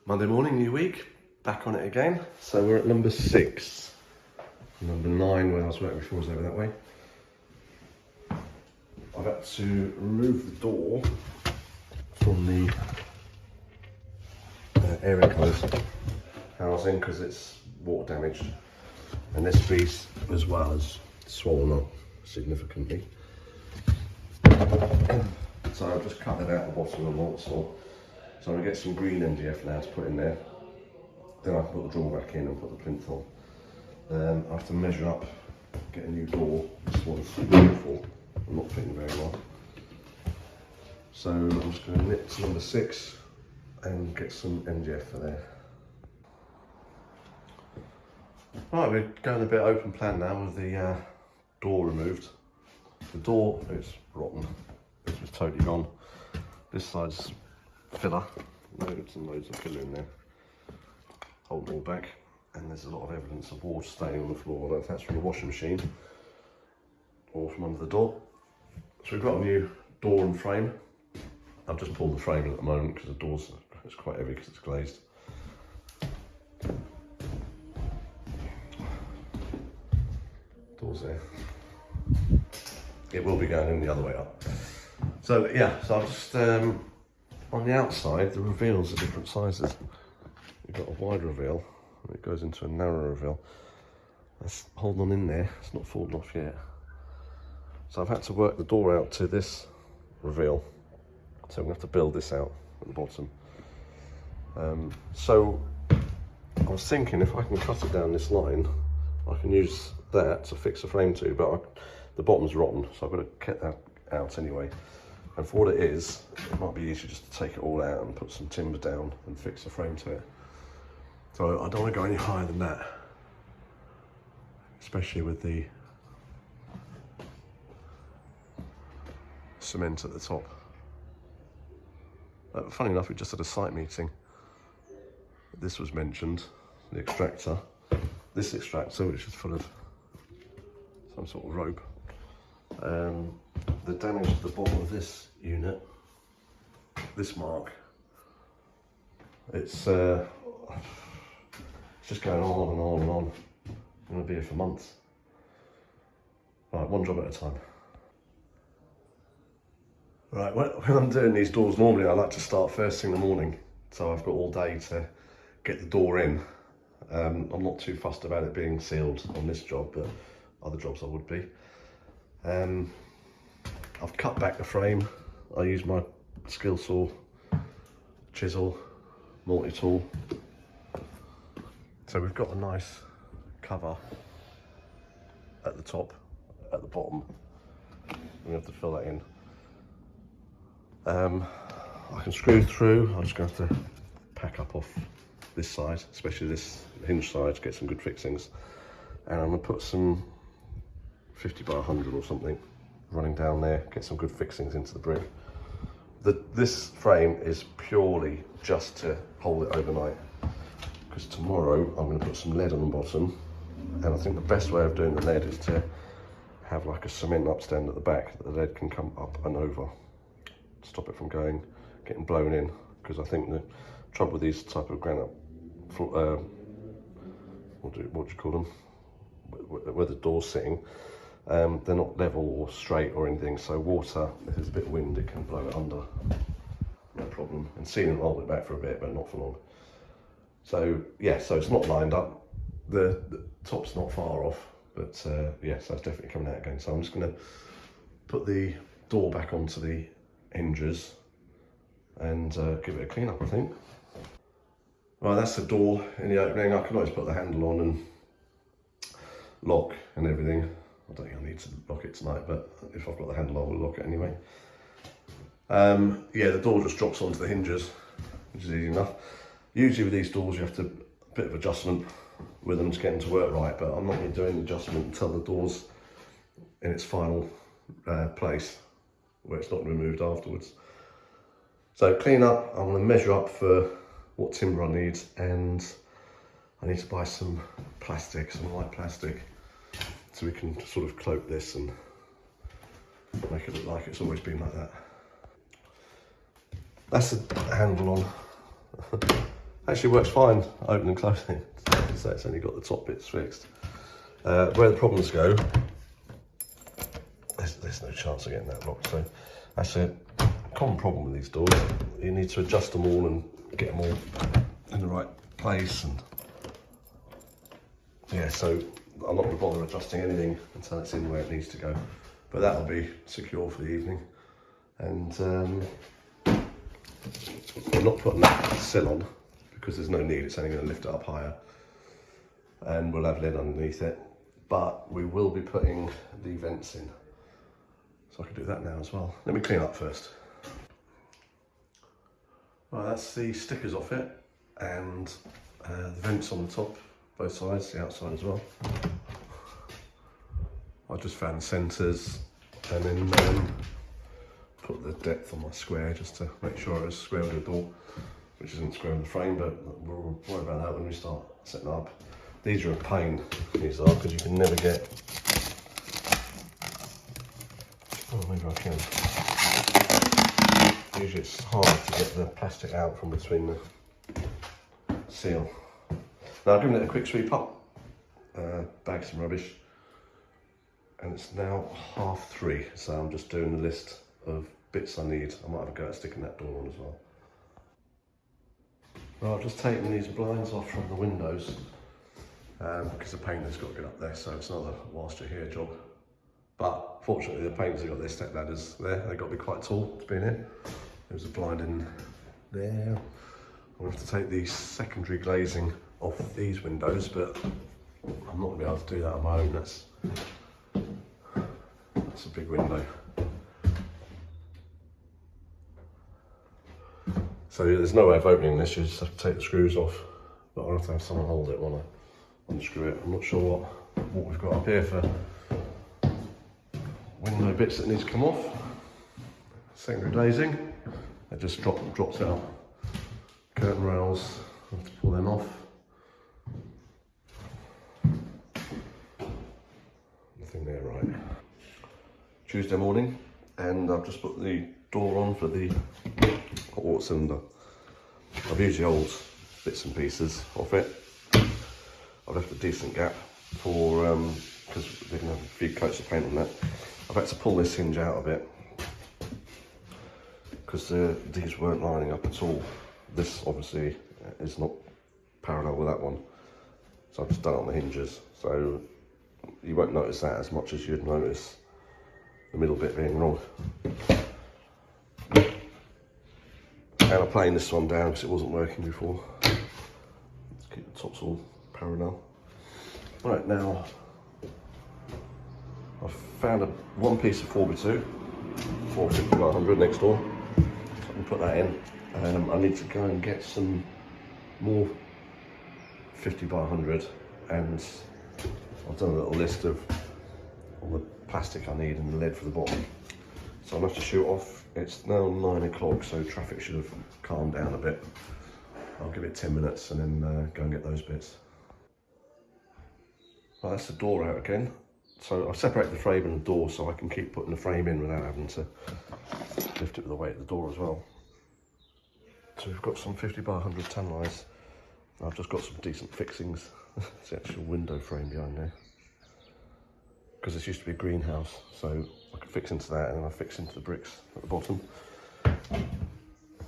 Monday morning, new week, back on it again. So we're at number 6. Number 9, where I was working before, was over that way. I've had to remove the door from the area closed housing because it's water damaged, and this piece as well has swollen up significantly. So I've just cut it out the bottom of the mortar saw. So I'm going to get some green MDF now to put in there. Then I can put the drawer back in and put the plinth on. I have to measure up, get a new door. This one's awful, I'm not fitting very well. So I'm just going to nip to number 6 and get some MDF for there. Right, we're going a bit open plan now with the door removed. The door is rotten, this was totally gone. This side's filler, loads and loads of filler in there, holding it all back, and there's a lot of evidence of water staining on the floor. I don't know if that's from the washing machine or from under the door. So we've got a new door and frame. I've just pulled the frame in at the moment because the door's it's quite heavy because it's glazed. Door's there. It will be going in the other way up. So yeah, so I've just on the outside the reveals are different sizes. You've got a wide reveal and it goes into a narrow reveal. That's holding on in there, it's not fallen off yet. So I've had to work the door out to this reveal. So I'm going to have to build this out at the bottom. So I was thinking if I can cut it down this line, I can use that to fix the frame to, but the bottom's rotten, so I've got to get that out anyway. And for what it is, it might be easier just to take it all out and put some timber down and fix the frame to it. So I don't want to go any higher than that, especially with the cement at the top. Funny enough, we just had a site meeting. This was mentioned, the extractor. This extractor, which is full of some sort of rope. The damage to the bottom of this unit, this mark, it's just going on and on and on. I'm going to be here for months. Right, one job at a time. Right, when I'm doing these doors, normally I like to start first thing in the morning, so I've got all day to get the door in. I'm not too fussed about it being sealed on this job, but other jobs I would be. I've cut back the frame. I use my skill saw, chisel, multi-tool. So we've got a nice cover at the top, at the bottom. We have to fill that in. I can screw through. I'm just going to have to pack up off this side, especially this hinge side, to get some good fixings. And I'm going to put some 50 by 100 or something running down there, get some good fixings into the brick. This frame is purely just to hold it overnight, because tomorrow I'm going to put some lead on the bottom, and I think the best way of doing the lead is to have like a cement upstand at the back that the lead can come up and over, stop it from getting blown in, because I think the trouble with these type of granite, what do you call them, where the door's sitting, they're not level or straight or anything, so water, if there's a bit of wind, it can blow it under, no problem. And sealant will hold it back for a bit, but not for long. So yeah, so it's not lined up, the top's not far off, but yeah, so it's definitely coming out again. So I'm just going to put the door back onto the hinges and give it a clean up, I think. Right, that's the door in the opening. I can always put the handle on and lock and everything. I don't think I need to lock it tonight, but if I've got the handle, I will lock it anyway. Yeah, the door just drops onto the hinges, which is easy enough. Usually with these doors, you have to a bit of adjustment with them to get them to work right, but I'm not going to do any adjustment until the door's in its final place, where it's not removed afterwards. So clean up, I'm going to measure up for what timber I need, and I need to buy some plastic, some white plastic, so we can sort of cloak this and make it look like it's always been like that. That's the handle on. Actually works fine, opening and closing. So it's only got the top bits fixed. Where the problems go, there's no chance of getting that locked. So that's a common problem with these doors. You need to adjust them all and get them all in the right place. And yeah, so I'm not going to bother adjusting anything until it's in where it needs to go. But that'll be secure for the evening. And I'm not putting that sill on because there's no need, it's only going to lift it up higher. And we'll have lid underneath it. But we will be putting the vents in. So I can do that now as well. Let me clean up first. Right, that's the stickers off it. And the vents on the top, both sides, the outside as well. I just found the centres and then put the depth on my square just to make sure it was square with the door, which isn't square with the frame, but we'll worry about that when we start setting up. These are a pain, these are, because you can never get, oh maybe I can. Usually it's hard to get the plastic out from between the seal. Now I've given it a quick sweep up, bag some rubbish, and it's now 3:30, so I'm just doing the list of bits I need. I might have a go at sticking that door on as well. Right, I've just taken these blinds off from the windows because the painter's got to get up there, so it's not a whilst you're here job. But fortunately the painters have got their step ladders there, they've got to be quite tall to be in it. There's a blind in there. I'll have to take the secondary glazing off these windows, but I'm not going to be able to do that on my own. That's a big window. So there's no way of opening this, you just have to take the screws off. But I'll have to have someone hold it while I unscrew it. I'm not sure what we've got up here for window bits that need to come off. Secondary glazing, it just drops out. Curtain rails, I have to pull them off. Nothing there, right. Tuesday morning, and I've just put the door on for the hot water cylinder. I've used the old bits and pieces off it. I've left a decent gap for, because we're going to have a few coats of paint on that. I've had to pull this hinge out a bit because these weren't lining up at all. This obviously is not parallel with that one. So I've just done it on the hinges. So you won't notice that as much as you'd notice the middle bit being wrong. And I'm playing this one down because it wasn't working before. Let's keep the tops all parallel. Right, now I've found one piece of 4x2, 450 by 100 next door. So I can put that in. I need to go and get some more 50 by 100, and I've done a little list of all the plastic I need and the lead for the bottom. So I'll have to shoot off. It's now 9 o'clock, so traffic should have calmed down a bit. I'll give it 10 minutes and then go and get those bits. Right, that's the door out again. So I've separated the frame and the door so I can keep putting the frame in without having to lift it with the weight of the door as well. So we've got some 50 by 100 tan lines. I've just got some decent fixings. It's the actual window frame behind there. Because this used to be a greenhouse, so I could fix into that and then I fix into the bricks at the bottom.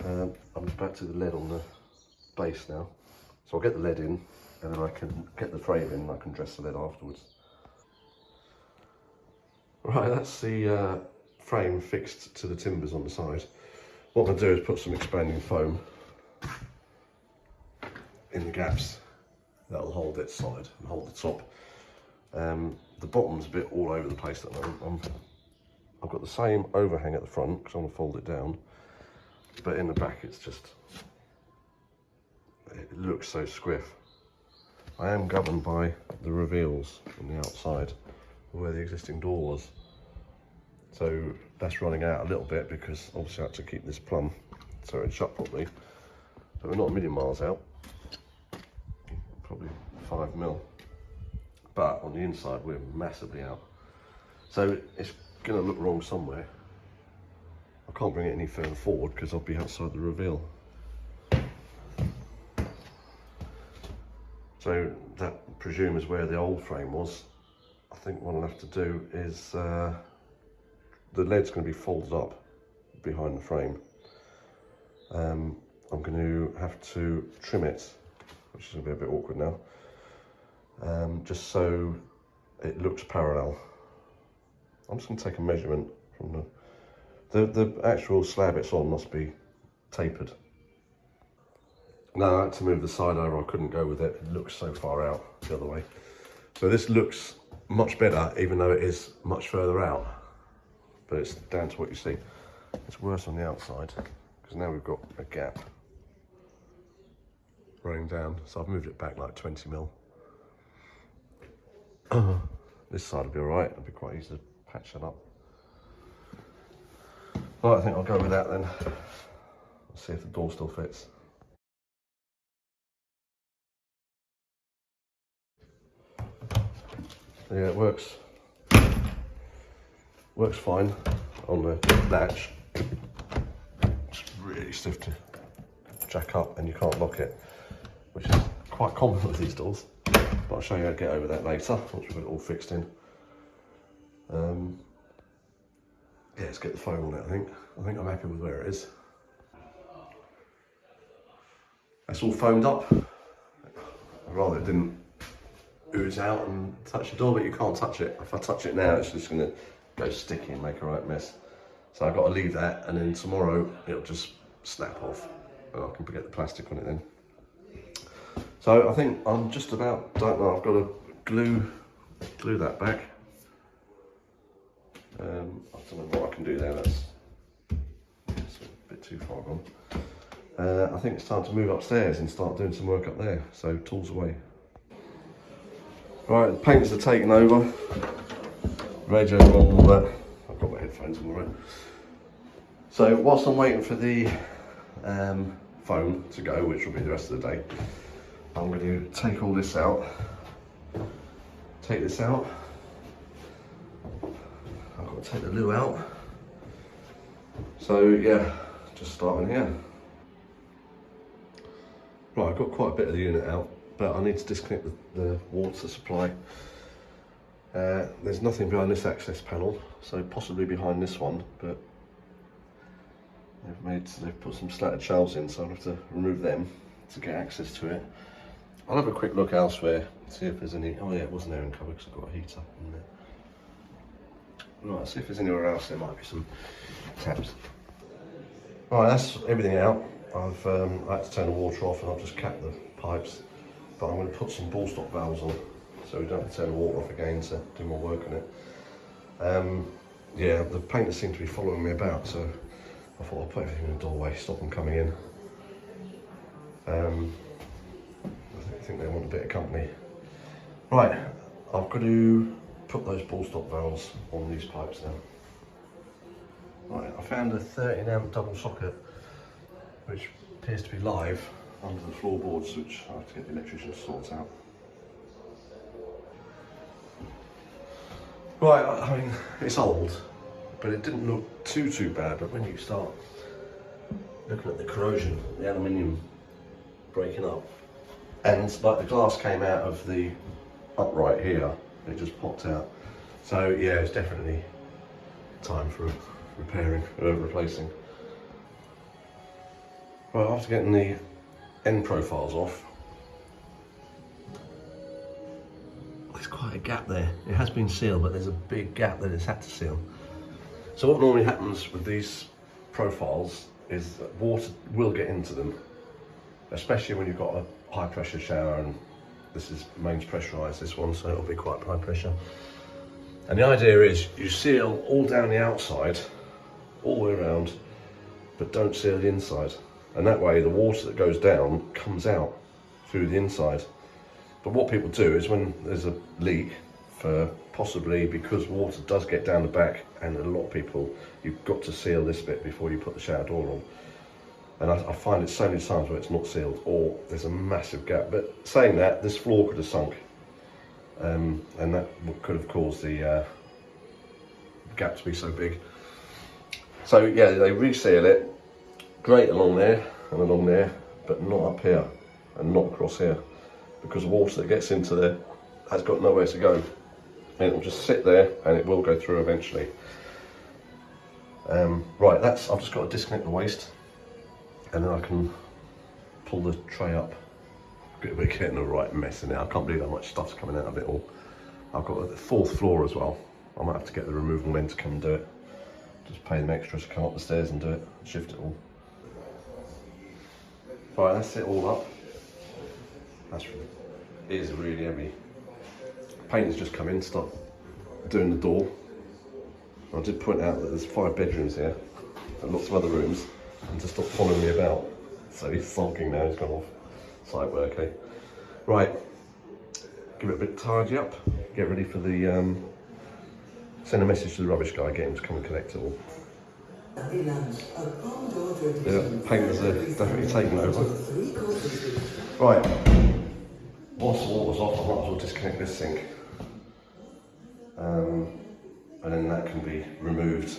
I'm back to the lead on the base now. So I'll get the lead in and then I can get the frame in and I can dress the lead afterwards. Right, that's the frame fixed to the timbers on the side. What I'm going to do is put some expanding foam in the gaps. That'll hold it solid and hold the top. The bottom's a bit all over the place at the moment. I've got the same overhang at the front because I'm going to fold it down, but in the back it's just, it looks so squiff. I am governed by the reveals on the outside where the existing door was. So that's running out a little bit because obviously I had to keep this plumb so it's shut properly. But we're not a million miles out, probably 5 mil. But on the inside we're massively out. So it's gonna look wrong somewhere. I can't bring it any further forward because I'll be outside the reveal. So that I presume is where the old frame was. I think what I'll have to do is, the lead's going to be folded up behind the frame. I'm going to have to trim it, which is going to be a bit awkward now, just so it looks parallel. I'm just going to take a measurement from the actual slab it's on must be tapered. No, I had to move the side over, I couldn't go with it. It looks so far out the other way. So this looks much better, even though it is much further out. But it's down to what you see. It's worse on the outside, because now we've got a gap running down. So I've moved it back like 20 mil. This side will be all right. It'll be quite easy to patch that up. Right, I think I'll go with that then. Let's see if the door still fits. Yeah, it works. Works fine on the latch. It's really stiff to jack up and you can't lock it, which is quite common with these doors. But I'll show you how to get over that later, once we've got it all fixed in. Yeah, let's get the foam on it, I think. I'm happy with where it is. That's all foamed up. I'd rather it didn't ooze out and touch the door, but you can't touch it. If I touch it now, it's just going to go sticky and make a right mess. So I've got to leave that, and then tomorrow it'll just snap off and I can get the plastic on it then. So I think I'm just about done. I've got to glue that back. I don't know what I can do there, that's a bit too far gone. I think it's time to move upstairs and start doing some work up there, so tools away. Right, the painters are taking over. Radio's on, all that. I've got my headphones on, right. So whilst I'm waiting for the foam to go, which will be the rest of the day, I'm going to take all this out. Take this out. I've got to take the loo out. So yeah, just starting here. Right, I've got quite a bit of the unit out, but I need to disconnect the water supply. There's nothing behind this access panel, so possibly behind this one, but they've put some slatted shelves in, so I'll have to remove them to get access to it. I'll have a quick look elsewhere, see if there's any. Oh yeah, it wasn't there in cover because I've got a heater in there. Right, see if there's anywhere else there might be some taps. Right, that's everything out. I had to turn the water off and I've just capped the pipes, but I'm going to put some ball stop valves on so we don't have to turn the water off again to do more work on it. Yeah, the painters seem to be following me about, so I thought I'll put everything in the doorway, stop them coming in. I think they want a bit of company. Right, I've got to put those ball stop valves on these pipes now. Right, I found a 13 amp double socket, which appears to be live under the floorboards, which I have to get the electrician to sort out. Right, I mean, it's old, but it didn't look too bad, but when you start looking at the corrosion, the aluminium breaking up, and like the glass came out of the upright here, it just popped out. So yeah, it's definitely time for repairing, replacing. Right, after getting the end profiles off, there's quite a gap there. It has been sealed, but there's a big gap that it's had to seal. So what normally happens with these profiles is that water will get into them, especially when you've got a high pressure shower, and this is mains pressurised, this one, so it'll be quite high pressure. And the idea is you seal all down the outside, all the way around, but don't seal the inside. And that way the water that goes down comes out through the inside. But what people do is when there's a leak, for possibly because water does get down the back, and a lot of people, you've got to seal this bit before you put the shower door on. And I find it so many times where it's not sealed or there's a massive gap. But saying that, this floor could have sunk, and that could have caused the gap to be so big. So yeah, they reseal it, great along there and along there, but not up here and not across here, because the water that gets into there has got nowhere to go. And it will just sit there and it will go through eventually. Right, I've just got to disconnect the waste and then I can pull the tray up. We're getting a right mess in there. I can't believe how much stuff's coming out of it all. I've got the 4th floor as well. I might have to get the removal men to come and do it. Just pay them extra to come up the stairs and do it, shift it all. Right, that's it all up. It is really heavy. Painters just come in, start doing the door. I did point out that there's 5 bedrooms here and lots of other rooms, and to stop following me about. So he's sulking now, he's gone off site work, eh? Right, give it a bit tidy up, get ready for the, send a message to the rubbish guy, get him to come and collect it all. The painters are definitely taking over. Right, once the water's off, I might as well disconnect this sink. And then that can be removed,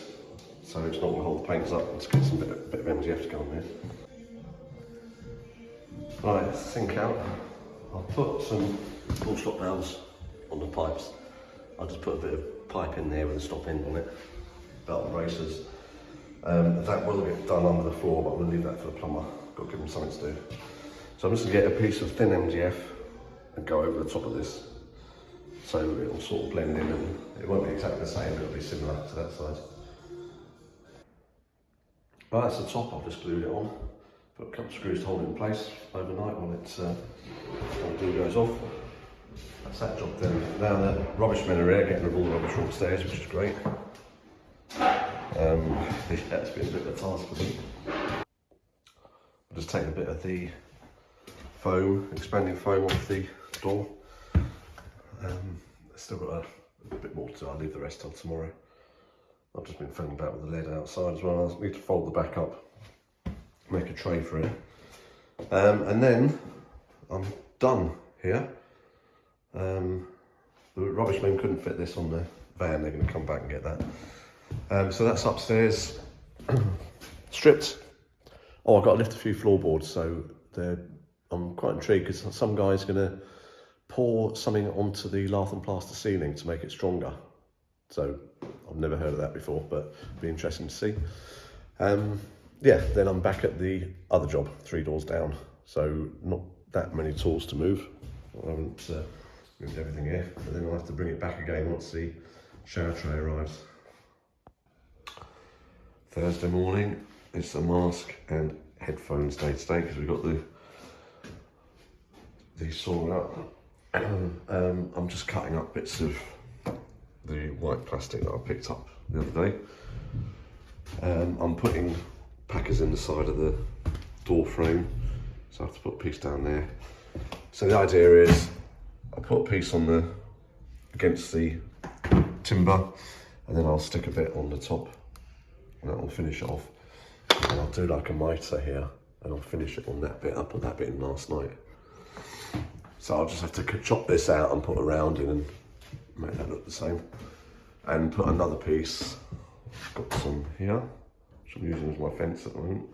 so it's not going to hold the painters up. Let's get some bit of MDF to go on there. Right, sink out. I'll put some full stop valves on the pipes. I'll just put a bit of pipe in there with a stop end on it, belt and braces. That will get done under the floor, but we'll leave that for the plumber. Got to give him something to do. So I'm just going to get a piece of thin MDF and go over the top of this. So it will sort of blend in, and it won't be exactly the same, but it'll be similar to that side. Right, that's the top, I've just glued it on. Put a couple of screws to hold it in place overnight while the glue goes off. That's that job done. Now the rubbish men are here, getting rid of all the rubbish upstairs, which is great. It's been a bit of a task for me. I'll just take a bit of the foam, expanding foam off the door. Still got a bit more to do. I'll leave the rest till tomorrow. I've just been filling about with the lead outside as well. I need to fold the back up, make a tray for it. And then I'm done here. The rubbish men couldn't fit this on the van. They're going to come back and get that. So that's upstairs, stripped. Oh, I've got to lift a few floorboards, so I'm quite intrigued because some guy's going to pour something onto the lath and plaster ceiling to make it stronger. So I've never heard of that before, but it'll be interesting to see. Yeah, then I'm back at the other job, 3 doors down. So not that many tools to move. I haven't moved everything here, but then I'll have to bring it back again once the shower tray arrives. Thursday morning, it's a mask and headphones day today because we've got the saw out. I'm just cutting up bits of the white plastic that I picked up the other day. I'm putting packers in the side of the door frame, so I have to put a piece down there. So the idea is I'll put a piece on against the timber, and then I'll stick a bit on the top, and that will finish it off. And I'll do like a mitre here, and I'll finish it on that bit. I put that bit in last night. So I'll just have to chop this out and put a round in and make that look the same. And put another piece, got some here, which I'm using as my fence at the moment.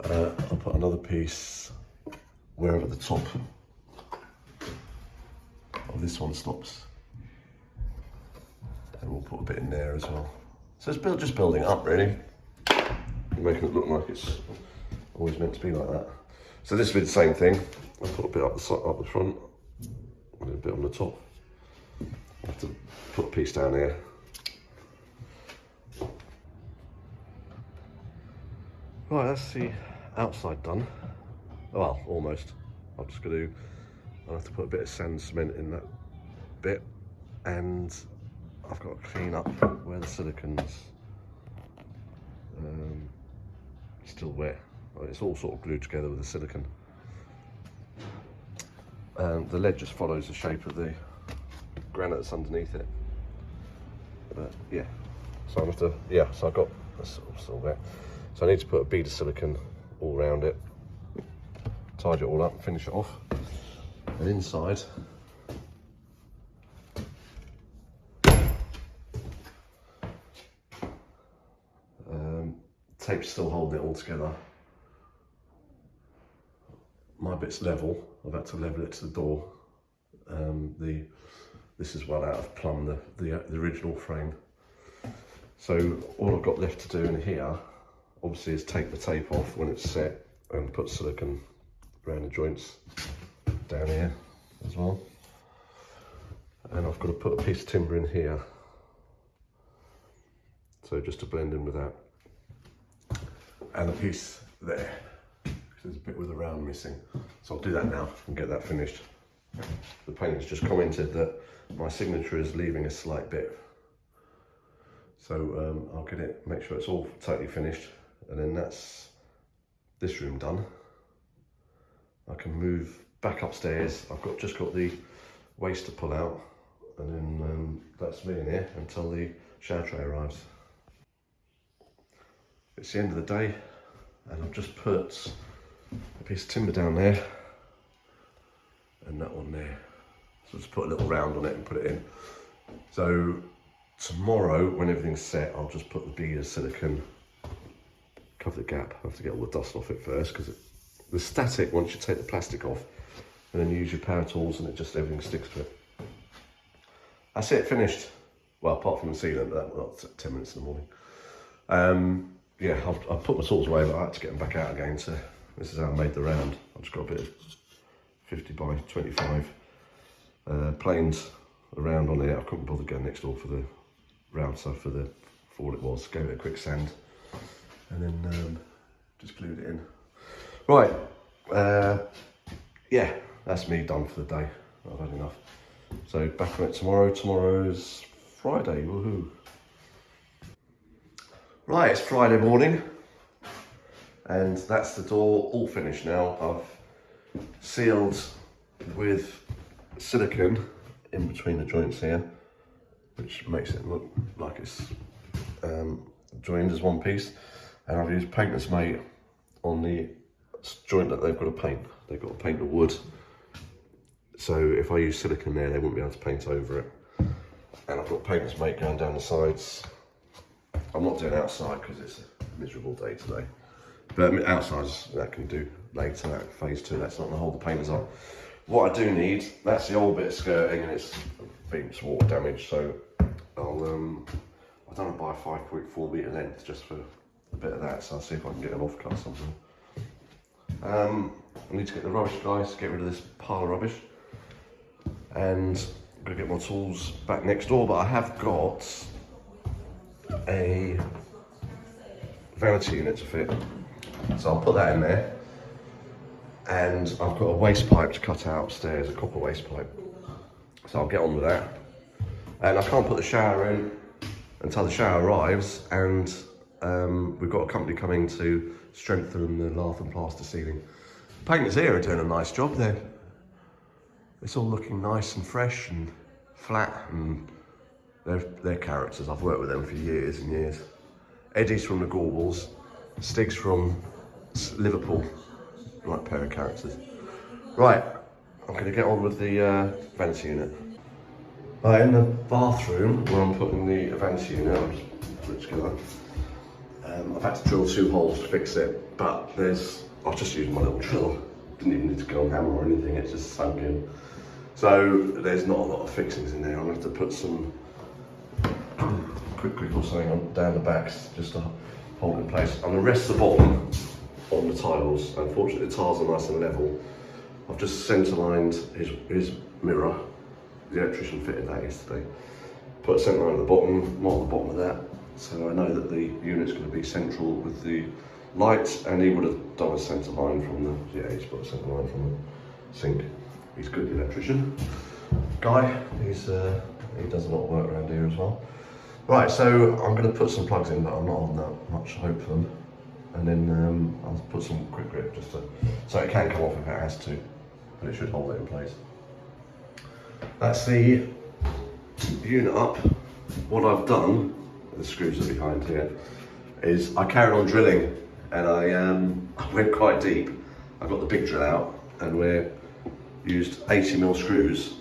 I'll put another piece wherever the top of this one stops. And we'll put a bit in there as well. So it's just building up really. Making it look like it's always meant to be like that. So this will be the same thing. I'll put a bit up the front and a bit on the top. I have to put a piece down here. Right, that's the outside done. Well, almost. I'll have to put a bit of sand cement in that bit, and I've got to clean up where the silicone's still wet. It's all sort of glued together with the silicone. The lead just follows the shape of the granite that's underneath it. But yeah, so I have to, so I've got that's still there. So I need to put a bead of silicone all around it, tidy it all up, finish it off. And inside, tape's still holding it all together. my bit's level. I've had to level it to the door. This is well out of plumb, the original frame. So all I've got left to do in here, obviously, is take the tape off when it's set and put silicone around the joints down here as well. And I've got to put a piece of timber in here. So just to blend in with that. And a piece there. There's a bit with the round missing. So I'll do that now and get that finished. The painter's just commented that my signature is leaving a slight bit. So I'll get it, make sure it's all totally finished. And then that's this room done. I can move back upstairs. I've just got the waste to pull out. And then that's me in here until the shower tray arrives. It's the end of the day. And I've just put a piece of timber down there and that one there. So just put a little round on it and put it in. So tomorrow, when everything's set, I'll just put the bead of silicone, cover the gap. I have to get all the dust off it first because the static, once you take the plastic off and then you use your power tools and everything sticks to it. That's it, finished. Well, apart from the sealant, but that was 10 minutes in the morning. Yeah, I've put my tools away, but I had to get them back out again. So this is how I made the round. I've just got a bit of 50 by 25 planes around on there. I couldn't bother going next door for the round stuff for all it was. Gave it a quick sand and then just glued it in. Right, yeah, that's me done for the day. I've had enough. So back on it tomorrow. Tomorrow's Friday, woohoo. Right, it's Friday morning and that's the door all finished now. I've sealed with silicone in between the joints here, which makes it look like it's joined as one piece. And I've used Painter's Mate on the joint that they've got to paint. They've got to paint the wood. So if I use silicone there, they wouldn't be able to paint over it. And I've got Painter's Mate going down the sides. I'm not doing outside because it's a miserable day today. But outside, I can do later, that phase 2, that's not going to hold the painters up. What I do need, that's the old bit of skirting and it's been water damage, so I'll, I don't buy a 5.4 metre length just for a bit of that, so I'll see if I can get an offcut something. I need to get the rubbish guys, get rid of this pile of rubbish. And I'm going to get my tools back next door, but I have got a vanity unit to fit. So I'll put that in there. And I've got a waste pipe to cut out upstairs, a copper waste pipe. So I'll get on with that. And I can't put the shower in until the shower arrives, and we've got a company coming to strengthen the lath and plaster ceiling. Painters here are doing a nice job there. It's all looking nice and fresh and flat, and they're characters. I've worked with them for years and years. Eddie's from the Gorbles, Stig's from Liverpool. Right pair of characters. Right, I'm going to get on with the vanity unit. Right, in the bathroom where I'm putting the vanity unit, I'll just put it together. I've had to drill 2 holes to fix it, but I've just used my little drill. Didn't even need to go on hammer or anything, it just sunk in. So there's not a lot of fixings in there. I'm going to have to put some quick or something on down the backs just to hold it in place. I'm going to rest the bottom on the tiles. Unfortunately the tiles are nice and level. I've just centre lined his mirror. The electrician fitted that yesterday. Put a centre line at the bottom, not at the bottom of that. So I know that the unit's going to be central with the lights, and he would have done a centre line from the, yeah, he's put a centre line from the sink. He's a good electrician. Guy, he does a lot of work around here as well. Right, so I'm going to put some plugs in, but I'm not on that much hope for them. And then I'll put some quick grip just so it can come off if it has to, but it should hold it in place. That's the unit up. What I've done, the screws are behind here, is I carried on drilling, and I went quite deep. I got the big drill out, and we used 80mm screws,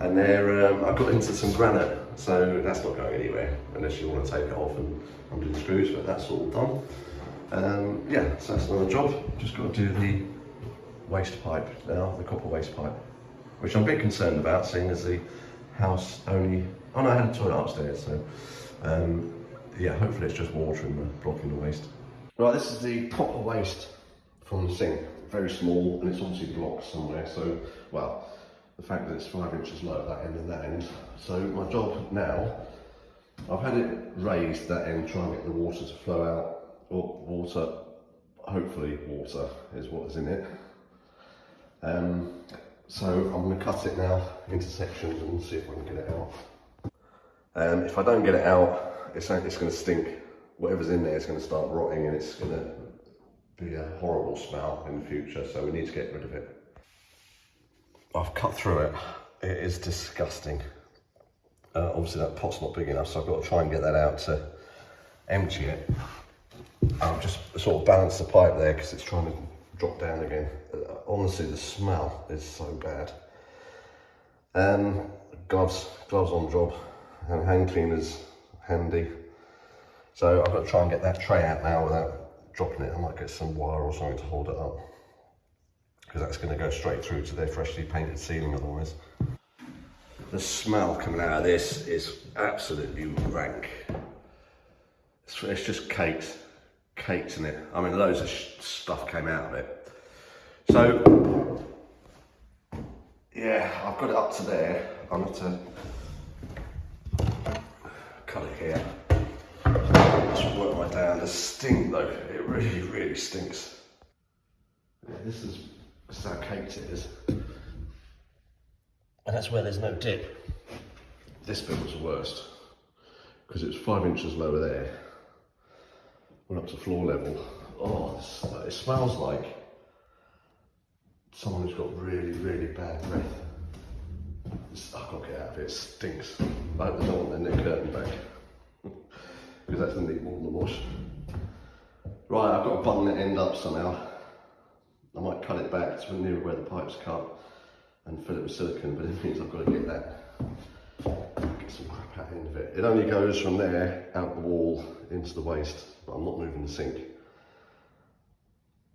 and I got into some granite, so that's not going anywhere unless you want to take it off and undo the screws, but that's all done. Yeah, so that's another job. Just got to do the waste pipe now, the copper waste pipe, which I'm a bit concerned about, seeing as the house only, oh no, I had a toilet upstairs, so yeah, hopefully it's just water in the blocking the waste. Right, this is the copper waste from the sink, very small, and it's obviously blocked somewhere, so, well, the fact that it's 5 inches low at that end and that end. So my job now, I've had it raised that end, try and get the water to flow out, or water, hopefully water is what is in it. So I'm going to cut it now into sections and see if I can get it out. If I don't get it out, it's going to stink. Whatever's in there is going to start rotting, and it's going to be a horrible smell in the future, so we need to get rid of it. I've cut through it. It is disgusting. Obviously that pot's not big enough, so I've got to try and get that out to empty it. I've just sort of balanced the pipe there because it's trying to drop down again. Honestly, the smell is so bad. Gloves on job, and hand cleaners handy. So I've got to try and get that tray out now without dropping it. I might get some wire or something to hold it up, because that's going to go straight through to their freshly painted ceiling otherwise. The smell coming out of this is absolutely rank. It's just caked in it. I mean, loads of stuff came out of it. So, yeah, I've got it up to there. I'm going to cut it here. Just work my way down. The stink though, it really, really stinks. Yeah, this is how caked it is. And that's where there's no dip. This bit was the worst, because it was 5 inches lower there. Went up to floor level. Oh, it smells like someone who's got really, really bad breath. I've got to get out of it, it stinks. I hope they don't want their new curtain back, because that's going to need more than the wash. Right, I've got to button the end up somehow. I might cut it back to near where the pipe's cut and fill it with silicone, but it means I've got to get some crap out the end of it. It only goes from there, out the wall, into the waste, but I'm not moving the sink.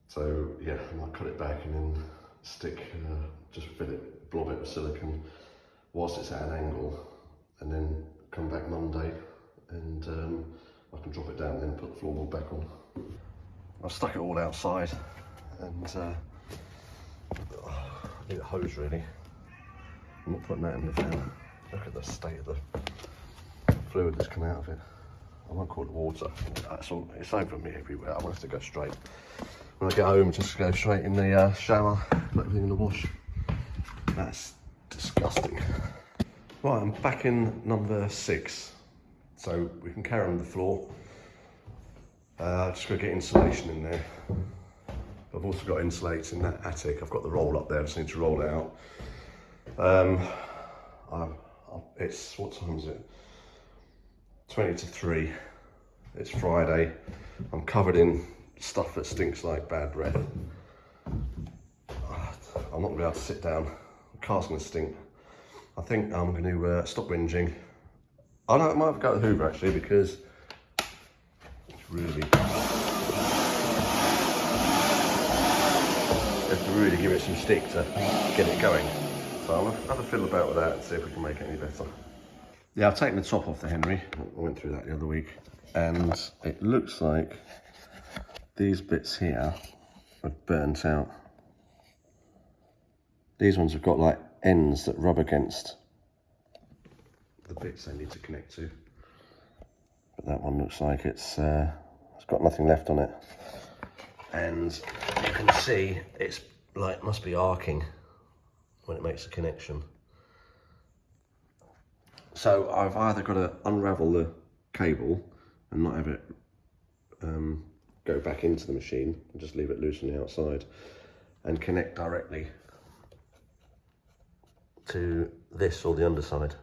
So yeah, I might cut it back and then just fill it, blob it with silicone whilst it's at an angle, and then come back Monday and I can drop it down and then put the floorboard back on. I've stuck it all outside, and I need a hose really. I'm not putting that in the fan. Look at the state of the fluid that's come out of it. I won't call it water. It's over me everywhere. I want it to go straight. When I get home, just go straight in the shower, put everything in the wash. That's disgusting. Right, I'm back in number 6. So we can carry on the floor. Just got to get insulation in there. I've also got insulates in that attic. I've got the roll up there, I just need to roll it out. It's, what time is it? 20 to 3. It's Friday. I'm covered in stuff that stinks like bad breath. I'm not going to be able to sit down. The car's going to stink. I think I'm going to stop whinging. I might have to go to the Hoover actually, because it's really... You have to really give it some stick to get it going. So I'll have a fiddle about with that and see if we can make it any better. Yeah, I've taken the top off the Henry. I went through that the other week, and it looks like these bits here are burnt out. These ones have got like ends that rub against the bits they need to connect to. But that one looks like it's got nothing left on it. And you can see it's like, must be arcing when it makes a connection. So I've either got to unravel the cable and not have it go back into the machine and just leave it loose on the outside, and connect directly to this or the underside.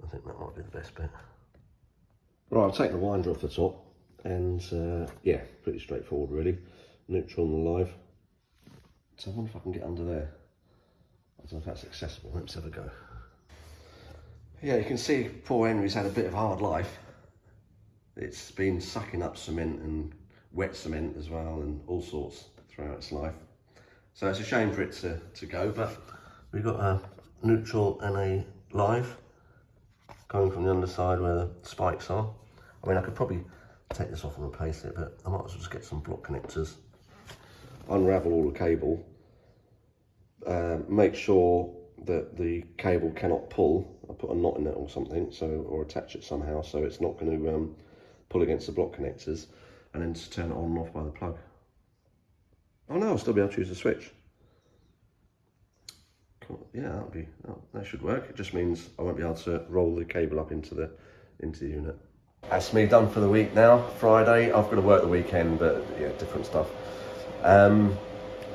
I think that might be the best bit. Right, I'll take the winder off the top, and yeah, pretty straightforward really. Neutral and live. So I wonder if I can get under there. I don't know if that's accessible. Let's have a go. Yeah, you can see poor Henry's had a bit of a hard life. It's been sucking up cement and wet cement as well, and all sorts throughout its life. So it's a shame for it to go, but we've got a neutral and a live going from the underside where the spikes are. I mean, I could probably take this off and replace it, but I might as well just get some block connectors, unravel all the cable, make sure that the cable cannot pull. I'll put a knot in it or something, or attach it somehow so it's not going to pull against the block connectors, and then just turn it on and off by the plug. Oh no, I'll still be able to use the switch. Cool. Yeah, that should work. It just means I won't be able to roll the cable up into the unit. That's me done for the week now. Friday, I've got to work the weekend, but yeah, different stuff.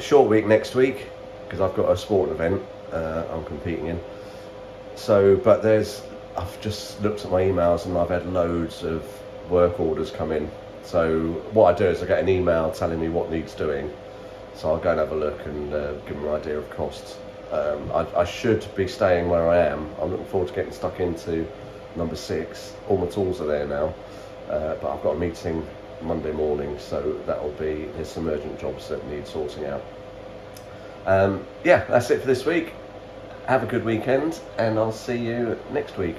Short week next week because I've got a sport event I'm competing in. So, but I've just looked at my emails and I've had loads of work orders come in. So what I do is I get an email telling me what needs doing. So I'll go and have a look and give them an idea of costs. I should be staying where I am. I'm looking forward to getting stuck into number 6. All my tools are there now, but I've got a meeting Monday morning, so there's some urgent jobs that need sorting out. Yeah, that's it for this week. Have a good weekend, and I'll see you next week.